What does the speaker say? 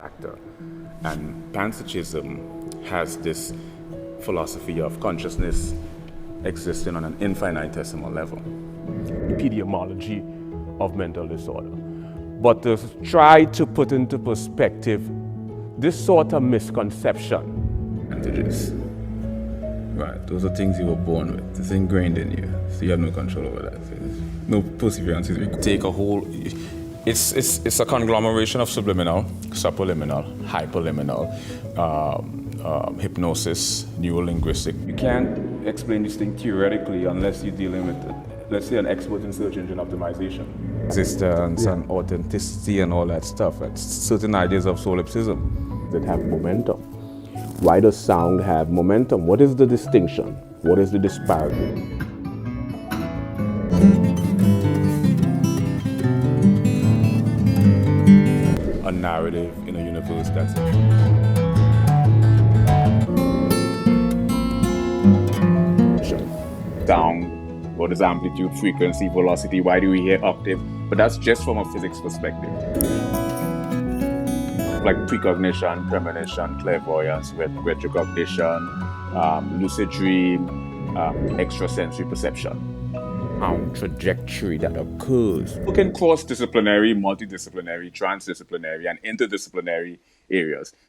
factor. And panpsychism has this philosophy of consciousness existing on an infinitesimal level. Epidemiology of mental disorder. But to try to put into perspective this sort of misconception. Advantages. Right, those are things you were born with. It's ingrained in you, so you have no control over that. So no perseverance is required. Take a whole, it's a conglomeration of subliminal, supraliminal, hyperliminal, hypnosis, neurolinguistic. You can't explain this thing theoretically unless you're dealing with, let's say, an expert in search engine optimization. Existence and authenticity and all that stuff. It's certain ideas of solipsism That have momentum. Why does sound have momentum? What is the distinction? What is the disparity? A narrative in a universe that's sound. What is amplitude, frequency, velocity? Why do we hear octave? But that's just from a physics perspective. Like precognition, premonition, clairvoyance, retrocognition, lucid dream, extrasensory perception. Trajectory that occurs. You can cross disciplinary, multidisciplinary, transdisciplinary, and interdisciplinary areas.